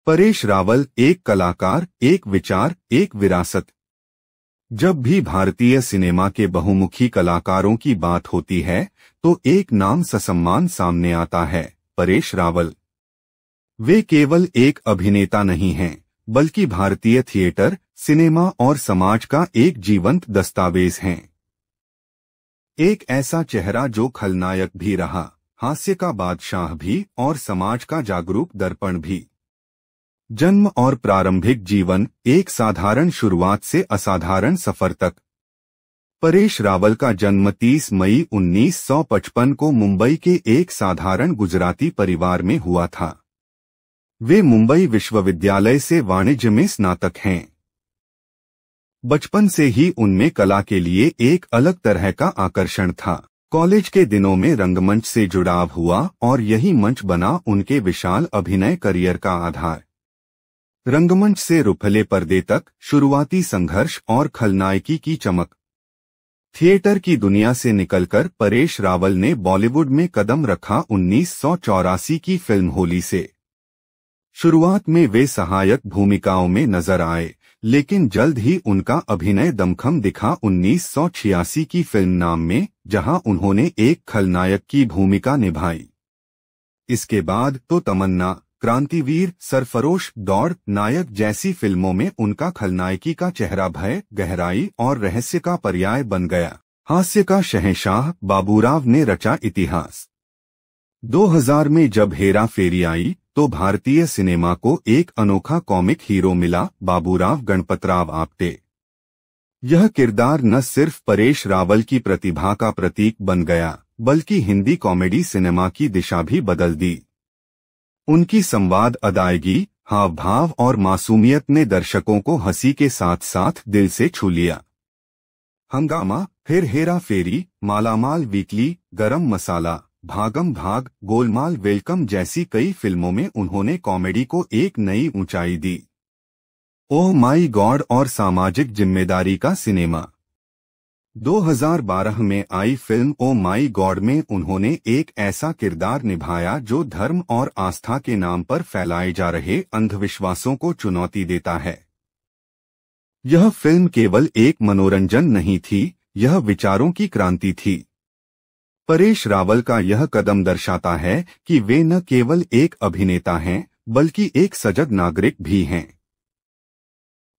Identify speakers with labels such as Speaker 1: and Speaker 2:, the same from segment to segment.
Speaker 1: परेश रावल एक कलाकार, एक विचार, एक विरासत। जब भी भारतीय सिनेमा के बहुमुखी कलाकारों की बात होती है तो एक नाम ससम्मान सामने आता है, परेश रावल। वे केवल एक अभिनेता नहीं हैं, बल्कि भारतीय थिएटर, सिनेमा और समाज का एक जीवंत दस्तावेज हैं। एक ऐसा चेहरा जो खलनायक भी रहा, हास्य का बादशाह भी और समाज का जागरूक दर्पण भी। जन्म और प्रारंभिक जीवन, एक साधारण शुरुआत से असाधारण सफर तक। परेश रावल का जन्म 30 मई 1955 को मुंबई के एक साधारण गुजराती परिवार में हुआ था। वे मुंबई विश्वविद्यालय से वाणिज्य में स्नातक हैं। बचपन से ही उनमें कला के लिए एक अलग तरह का आकर्षण था। कॉलेज के दिनों में रंगमंच से जुड़ाव हुआ और यही मंच बना उनके विशाल अभिनय करियर का आधार। रंगमंच से रुपहले पर्दे तक, शुरुआती संघर्ष और खलनायकी की चमक। थिएटर की दुनिया से निकलकर परेश रावल ने बॉलीवुड में कदम रखा 1984 की फिल्म होली से। शुरुआत में वे सहायक भूमिकाओं में नजर आए, लेकिन जल्द ही उनका अभिनय दमखम दिखा 1986 की फिल्म नाम में, जहां उन्होंने एक खलनायक की भूमिका निभाई। इसके बाद तो तमन्ना, क्रांतिवीर, सरफरोश, दौड़, नायक जैसी फिल्मों में उनका खलनायकी का चेहरा भय, गहराई और रहस्य का पर्याय बन गया। हास्य का शहंशाह बाबूराव ने रचा इतिहास। 2000 में जब हेरा फेरी आई तो भारतीय सिनेमा को एक अनोखा कॉमिक हीरो मिला, बाबूराव गणपतराव आपटे। यह किरदार न सिर्फ परेश रावल की प्रतिभा का प्रतीक बन गया, बल्कि हिंदी कॉमेडी सिनेमा की दिशा भी बदल दी। उनकी संवाद अदायगी, हाव भाव और मासूमियत ने दर्शकों को हंसी के साथ साथ दिल से छू लिया। हंगामा, फिर हेरा फेरी, मालामाल वीकली, गरम मसाला, भागम भाग, गोलमाल, वेलकम जैसी कई फिल्मों में उन्होंने कॉमेडी को एक नई ऊंचाई दी। ओह माई गॉड और सामाजिक जिम्मेदारी का सिनेमा। 2012 में आई फिल्म ओ माई गॉड में उन्होंने एक ऐसा किरदार निभाया जो धर्म और आस्था के नाम पर फैलाए जा रहे अंधविश्वासों को चुनौती देता है। यह फिल्म केवल एक मनोरंजन नहीं थी, यह विचारों की क्रांति थी। परेश रावल का यह कदम दर्शाता है कि वे न केवल एक अभिनेता हैं, बल्कि एक सजग नागरिक भी हैं।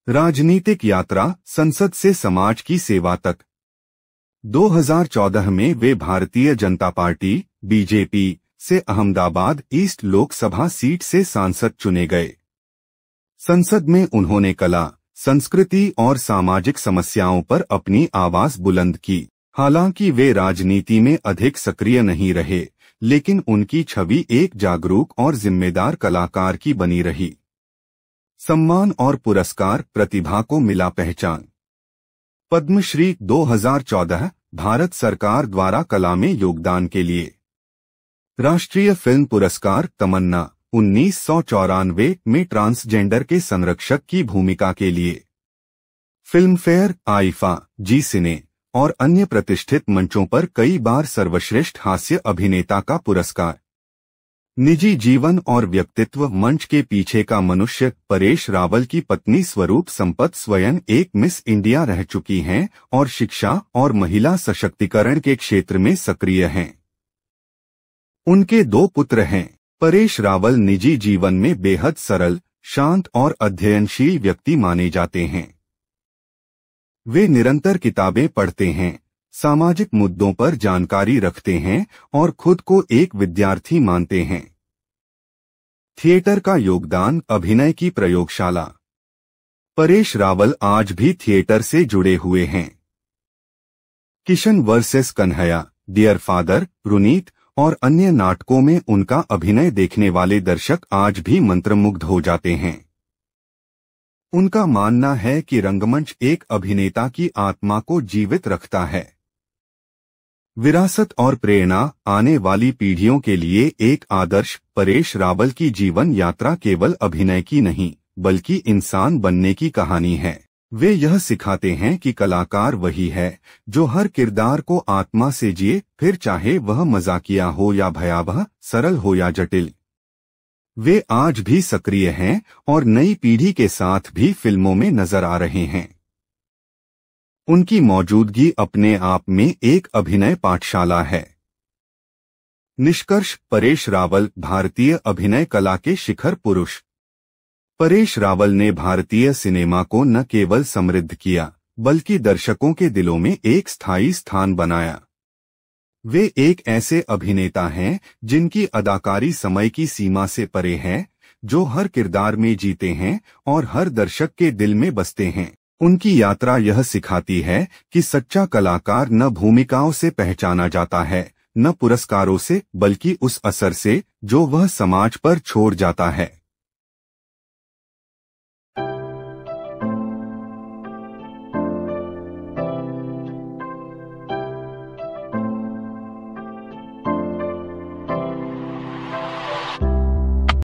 Speaker 1: राजनीतिक यात्रा, संसद से समाज की सेवा तक। 2014 में वे भारतीय जनता पार्टी बीजेपी से अहमदाबाद ईस्ट लोकसभा सीट से सांसद चुने गए। संसद में उन्होंने कला, संस्कृति और सामाजिक समस्याओं पर अपनी आवाज बुलंद की। हालांकि वे राजनीति में अधिक सक्रिय नहीं रहे, लेकिन उनकी छवि एक जागरूक और जिम्मेदार कलाकार की बनी रही। सम्मान और पुरस्कार, प्रतिभा को मिला पहचान। पद्मश्री 2014, भारत सरकार द्वारा कला में योगदान के लिए। राष्ट्रीय फिल्म पुरस्कार, तमन्ना, 1994 में ट्रांसजेंडर के संरक्षक की भूमिका के लिए। फिल्मफेयर, आईफा, जी सिने और अन्य प्रतिष्ठित मंचों पर कई बार सर्वश्रेष्ठ हास्य अभिनेता का पुरस्कार। निजी जीवन और व्यक्तित्व, मंच के पीछे का मनुष्य। परेश रावल की पत्नी स्वरूप संपत स्वयं एक मिस इंडिया रह चुकी हैं और शिक्षा और महिला सशक्तिकरण के क्षेत्र में सक्रिय हैं। उनके 2 पुत्र हैं। परेश रावल निजी जीवन में बेहद सरल, शांत और अध्ययनशील व्यक्ति माने जाते हैं। वे निरंतर किताबें पढ़ते हैं, सामाजिक मुद्दों पर जानकारी रखते हैं और खुद को एक विद्यार्थी मानते हैं। थिएटर का योगदान, अभिनय की प्रयोगशाला। परेश रावल आज भी थिएटर से जुड़े हुए हैं। Kishan versus Kanhaiya, dear father, Runit और अन्य नाटकों में उनका अभिनय देखने वाले दर्शक आज भी मंत्रमुग्ध हो जाते हैं। उनका मानना है कि रंगमंच एक अभिनेता की आत्मा को जीवित रखता है। विरासत और प्रेरणा, आने वाली पीढ़ियों के लिए एक आदर्श। परेश रावल की जीवन यात्रा केवल अभिनय की नहीं, बल्कि इंसान बनने की कहानी है। वे यह सिखाते हैं कि कलाकार वही है जो हर किरदार को आत्मा से जिए, फिर चाहे वह मजाकिया हो या भयावह, सरल हो या जटिल। वे आज भी सक्रिय हैं और नई पीढ़ी के साथ भी फिल्मों में नजर आ रहे हैं। उनकी मौजूदगी अपने आप में एक अभिनय पाठशाला है। निष्कर्ष: परेश रावल भारतीय अभिनय कला के शिखर पुरुष। परेश रावल ने भारतीय सिनेमा को न केवल समृद्ध किया, बल्कि दर्शकों के दिलों में एक स्थायी स्थान बनाया। वे एक ऐसे अभिनेता हैं जिनकी अदाकारी समय की सीमा से परे है, जो हर किरदार में जीते हैं और हर दर्शक के दिल में बसते हैं। उनकी यात्रा यह सिखाती है कि सच्चा कलाकार न भूमिकाओं से पहचाना जाता है, न पुरस्कारों से, बल्कि उस असर से जो वह समाज पर छोड़ जाता है।